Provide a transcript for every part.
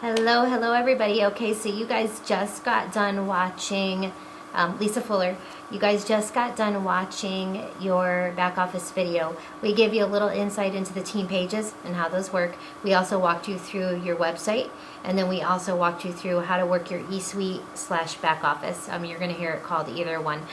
Hello everybody. Okay, so you guys just got done watching Lisa Fuller. You guys just got done watching your back office video. We gave you a little insight into the team pages and how those work. We also walked you through your website, and then we also walked you through how to work your eSuite / back office. You're going to hear it called either one.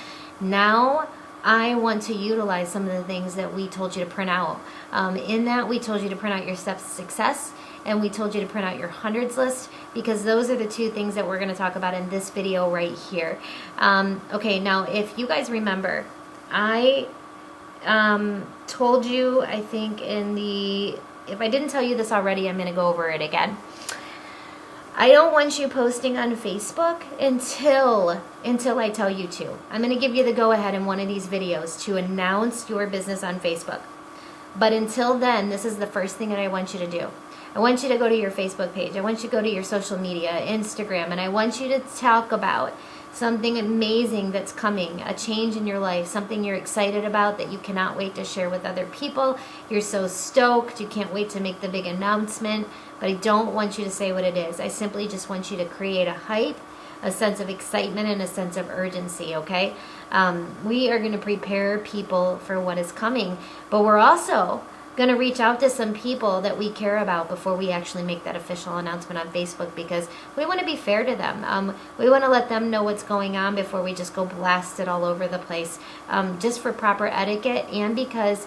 Now I want to utilize some of the things that we told you to print out. In that, we told you to print out your steps to success, and we told you to print out your 100's list, because those are the two things that we're going to talk about in this video right here. Okay, now if you guys remember, I told you, I think if I didn't tell you this already, I'm going to go over it again. I don't want you posting on Facebook until I tell you to. I'm going to give you the go-ahead in one of these videos to announce your business on Facebook. But until then, this is the first thing that I want you to do. I want you to go to your Facebook page. I want you to go to your social media, Instagram, and I want you to talk about something amazing that's coming, a change in your life, something you're excited about that you cannot wait to share with other people. You're so stoked, you can't wait to make the big announcement, but I don't want you to say what it is. I simply just want you to create a hype, a sense of excitement, and a sense of urgency, okay? We are going to prepare people for what is coming, but we're also going to reach out to some people that we care about before we actually make that official announcement on Facebook, because we want to be fair to them. We want to let them know what's going on before we just go blast it all over the place, just for proper etiquette, and because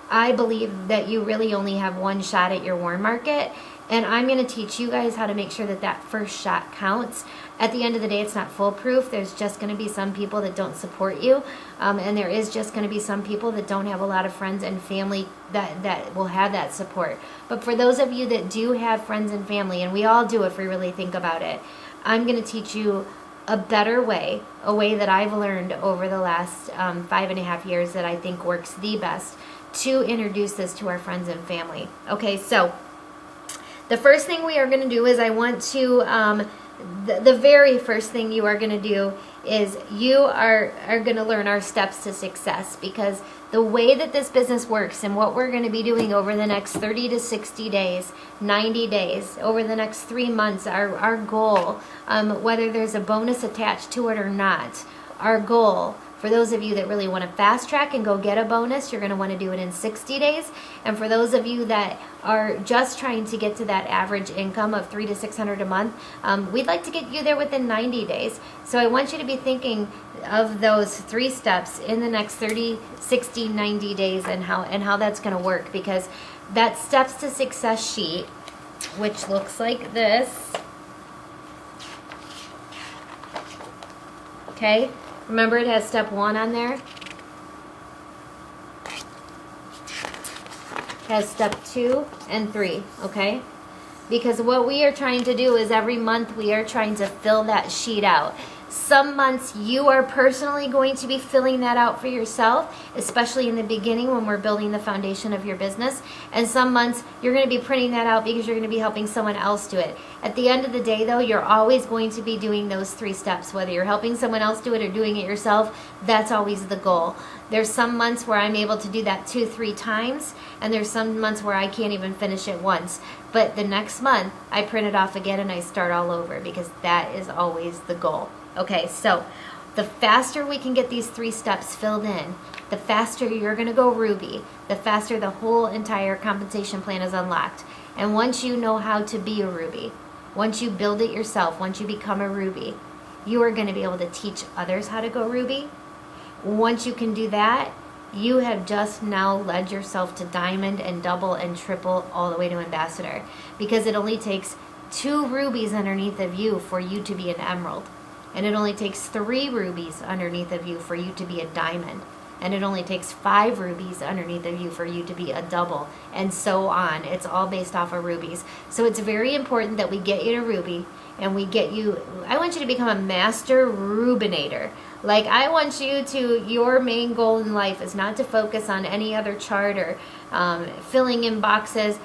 I believe that you really only have one shot at your warm market, and I'm going to teach you guys how to make sure that that first shot counts. At the end of the day, it's not foolproof. There's just going to be some people that don't support you, and there is just going to be some people that don't have a lot of friends and family that will have that support. But for those of you that do have friends and family, and we all do if we really think about it, I'm going to teach you a better way, a way that I've learned over the last 5.5 years that I think works the best to introduce this to our friends and family. Okay, so the first thing we are going to do is I want to, the very first thing you are going to do is you are going to learn our steps to success, because the way that this business works and what we're going to be doing over the next 30 to 60 days, 90 days, over the next 3 months, our goal, whether there's a bonus attached to it or not, our goal, for those of you that really want to fast track and go get a bonus, you're going to want to do it in 60 days. And for those of you that are just trying to get to that average income of $300 to $600 a month, we'd like to get you there within 90 days. So I want you to be thinking of those 3 steps in the next 30, 60, 90 days, and how that's going to work, because that steps to success sheet, which looks like this, okay? Remember, it has step 1 on there. It has step 2 and 3, okay? Because what we are trying to do is every month we are trying to fill that sheet out. Some months you are personally going to be filling that out for yourself, especially in the beginning when we're building the foundation of your business. And some months you're going to be printing that out because you're going to be helping someone else do it. At the end of the day, though, you're always going to be doing those 3 steps. Whether you're helping someone else do it or doing it yourself, that's always the goal. There's some months where I'm able to do that 2-3 times, and there's some months where I can't even finish it once. But the next month, I print it off again and I start all over, because that is always the goal. Okay, so the faster we can get these 3 steps filled in, the faster you're going to go Ruby, the faster the whole entire compensation plan is unlocked. And once you know how to be a Ruby, once you build it yourself, once you become a Ruby, you are going to be able to teach others how to go Ruby. Once you can do that, you have just now led yourself to diamond and double and triple all the way to ambassador, because it only takes 2 rubies underneath of you for you to be an emerald. And it only takes 3 rubies underneath of you for you to be a diamond. And it only takes 5 rubies underneath of you for you to be a double, and so on. It's all based off of rubies. So it's very important that we get you to Ruby, and we get you, I want you to become a master Rubinator. Like, I want you to, your main goal in life is not to focus on any other chart or filling in boxes.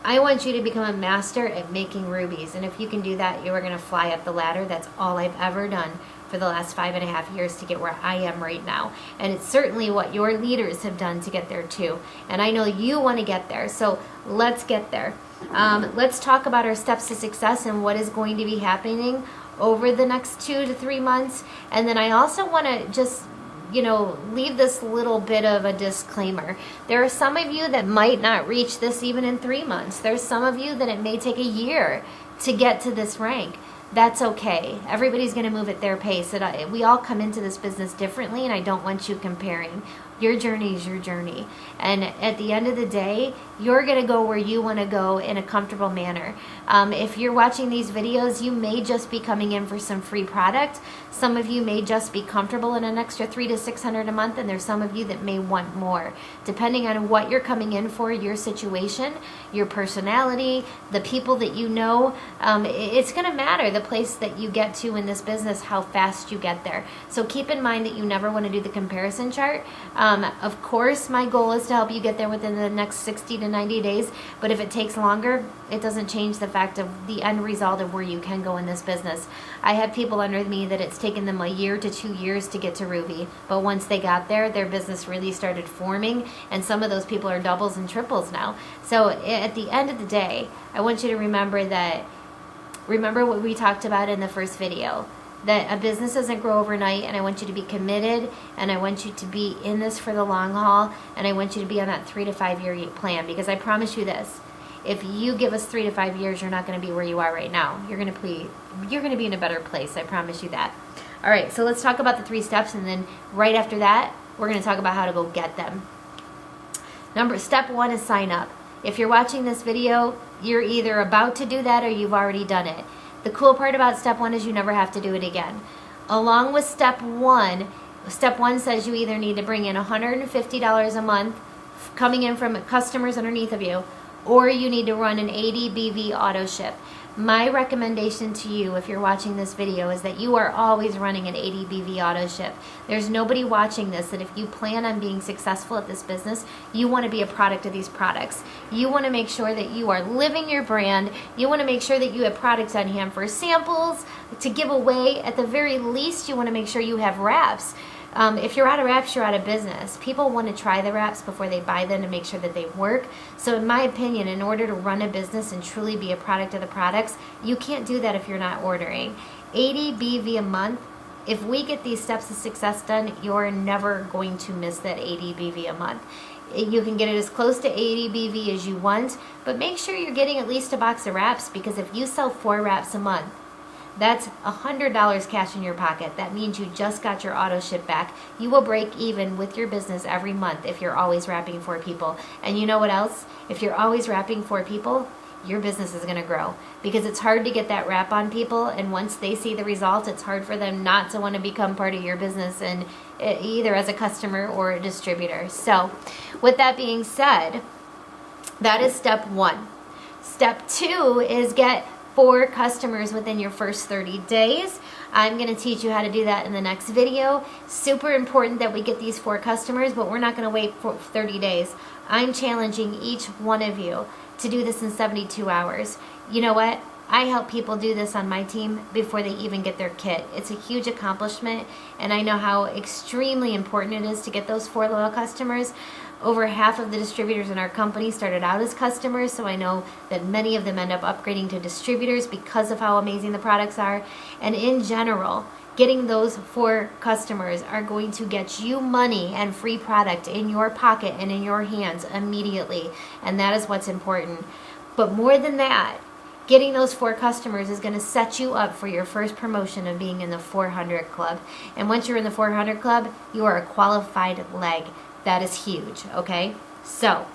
I want you to become a master at making rubies. And if you can do that, you are going to fly up the ladder. That's all I've ever done for the last 5.5 years to get where I am right now. And it's certainly what your leaders have done to get there too. And I know you want to get there. So let's get there. Let's talk about our steps to success and what is going to be happening over the next 2 to 3 months. And then I also want to just, leave this little bit of a disclaimer. There are some of you that might not reach this even in 3 months. There's some of you that it may take a year to get to this rank. That's okay. Everybody's going to move at their pace. We all come into this business differently, and I don't want you comparing. Your journey is your journey. And at the end of the day, you're going to go where you want to go in a comfortable manner. If you're watching these videos, you may just be coming in for some free product. Some of you may just be comfortable in an extra $300 to $600 a month, and there's some of you that may want more. Depending on what you're coming in for, your situation, your personality, the people that you know, it's going to matter the place that you get to in this business, how fast you get there. So keep in mind that you never want to do the comparison chart. Of course, my goal is to help you get there within the next 60 to 90 days, but if it takes longer, it doesn't change the fact of the end result of where you can go in this business. I have people under me that it's taken them 1 year to 2 years to get to Ruby, but once they got there, their business really started forming, and some of those people are doubles and triples now. So at the end of the day, I want you to remember what we talked about in the first video, that a business doesn't grow overnight, and I want you to be committed, and I want you to be in this for the long haul, and I want you to be on that 3 to 5 year plan, because I promise you this, if you give us 3 to 5 years, you're not going to be where you are right now. You're going to be in a better place. I promise you that. All right, so let's talk about the 3 steps, and then right after that, we're going to talk about how to go get them. Step 1 is sign up. If you're watching this video, you're either about to do that or you've already done it. The cool part about step 1 is you never have to do it again. Along with step 1 says you either need to bring in $150 a month coming in from customers underneath of you, or you need to run an 80 BV auto ship. My recommendation to you, if you're watching this video, is that you are always running an 80 BV auto ship. There's nobody watching this that if you plan on being successful at this business, you want to be a product of these products. You want to make sure that you are living your brand. You want to make sure that you have products on hand for samples, to give away. At the very least, you want to make sure you have wraps. If you're out of wraps, you're out of business. People want to try the wraps before they buy them to make sure that they work. So in my opinion, in order to run a business and truly be a product of the products, you can't do that if you're not ordering. 80 BV a month. If we get these steps of success done, you're never going to miss that 80 BV a month. You can get it as close to 80 BV as you want, but make sure you're getting at least a box of wraps, because if you sell 4 wraps a month, that's $100 cash in your pocket. That means you just got your auto ship back. You will break even with your business every month if you're always wrapping 4 people. And you know what else? If you're always wrapping 4 people, your business is going to grow, because it's hard to get that wrap on people, and once they see the result, it's hard for them not to want to become part of your business, and either as a customer or a distributor. So with that being said, that is step 1. Step 2 is get 4 customers within your first 30 days. I'm going to teach you how to do that in the next video. Super important that we get these 4 customers, but we're not going to wait for 30 days. I'm challenging each one of you to do this in 72 hours. You know what? I help people do this on my team before they even get their kit. It's a huge accomplishment, and I know how extremely important it is to get those 4 loyal customers. Over half of the distributors in our company started out as customers, so I know that many of them end up upgrading to distributors because of how amazing the products are. And in general, getting those 4 customers are going to get you money and free product in your pocket and in your hands immediately, and that is what's important. But more than that, getting those 4 customers is going to set you up for your first promotion of being in the 400 club. And once you're in the 400 club, you are a qualified leg. That is huge, okay? So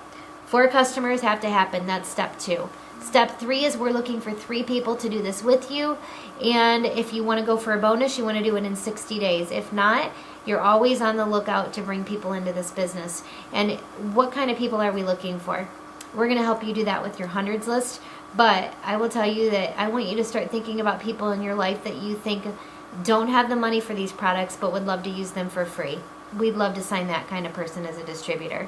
4 customers have to happen. That's step 2. Step 3 is we're looking for 3 people to do this with you. And if you want to go for a bonus, you want to do it in 60 days. If not, you're always on the lookout to bring people into this business. And what kind of people are we looking for? We're going to help you do that with your 100's list. But I will tell you that I want you to start thinking about people in your life that you think don't have the money for these products but would love to use them for free. We'd love to sign that kind of person as a distributor.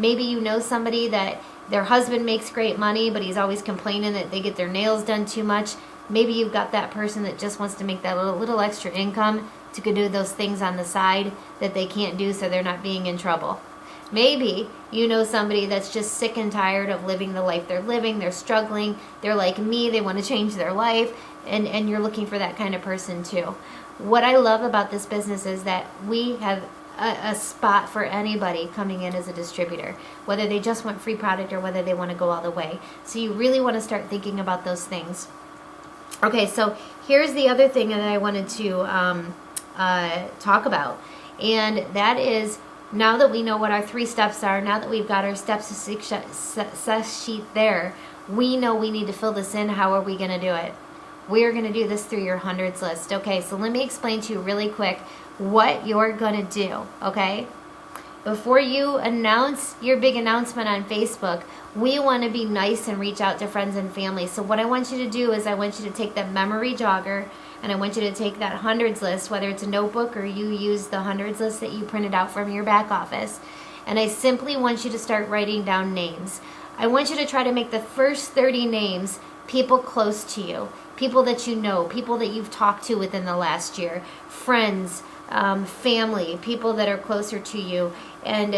Maybe you know somebody that their husband makes great money, but he's always complaining that they get their nails done too much. Maybe you've got that person that just wants to make that little extra income to go do those things on the side that they can't do so they're not being in trouble. Maybe you know somebody that's just sick and tired of living the life they're living. They're struggling. They're like me. They want to change their life. And you're looking for that kind of person too. What I love about this business is that we have a spot for anybody coming in as a distributor, whether they just want free product or whether they want to go all the way. So you really want to start thinking about those things. Okay, so here's the other thing that I wanted to talk about. And that is, now that we know what our 3 steps are, now that we've got our steps to success sheet there, we know we need to fill this in. How are we going to do it? We're going to do this through your 100's list. Okay, so let me explain to you really quick what you're going to do, okay? Before you announce your big announcement on Facebook, we want to be nice and reach out to friends and family. So what I want you to do is I want you to take that memory jogger, and I want you to take that 100's list, whether it's a notebook or you use the 100's list that you printed out from your back office. And I simply want you to start writing down names. I want you to try to make the first 30 names people close to you, people that you know, people that you've talked to within the last year, friends, family, people that are closer to you, and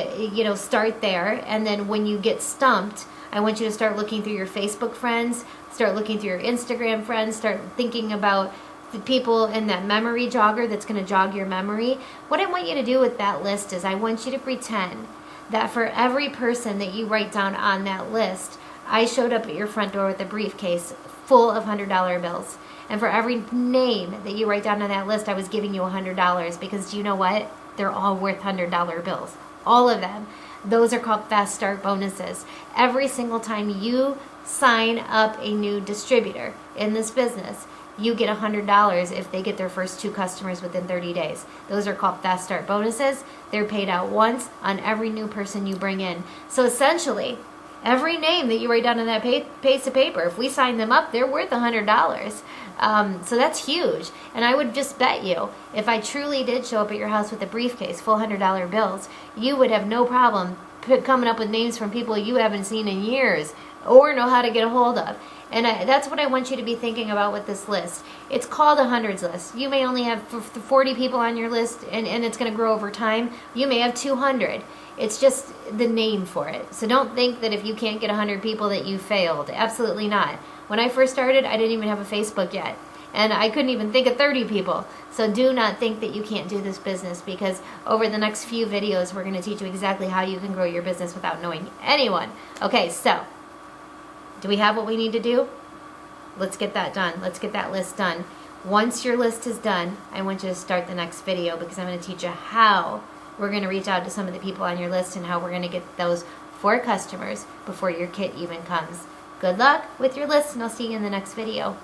start there. And then when you get stumped, I want you to start looking through your Facebook friends, start looking through your Instagram friends, start thinking about the people in that memory jogger that's going to jog your memory. What I want you to do with that list is I want you to pretend that for every person that you write down on that list, I showed up at your front door with a briefcase full of $100 bills. And for every name that you write down on that list, I was giving you $100, because do you know what? They're all worth $100 bills. All of them. Those are called fast start bonuses. Every single time you sign up a new distributor in this business, you get $100 if they get their first 2 customers within 30 days. Those are called fast start bonuses. They're paid out once on every new person you bring in. So essentially, every name that you write down on that piece of paper, if we sign them up, they're worth $100. So that's huge. And I would just bet you, if I truly did show up at your house with a briefcase full $100 bills, you would have no problem coming up with names from people you haven't seen in years or know how to get a hold of. And that's what I want you to be thinking about with this list. It's called a 100's list. You may only have 40 people on your list, and it's going to grow over time. You may have 200. It's just the name for it. So don't think that if you can't get 100 people that you failed. Absolutely not. When I first started, I didn't even have a Facebook yet. And I couldn't even think of 30 people. So do not think that you can't do this business, because over the next few videos, we're going to teach you exactly how you can grow your business without knowing anyone. Okay, so do we have what we need to do? Let's get that done. Let's get that list done. Once your list is done, I want you to start the next video, because I'm going to teach you how we're going to reach out to some of the people on your list and how we're going to get those 4 customers before your kit even comes. Good luck with your list, and I'll see you in the next video.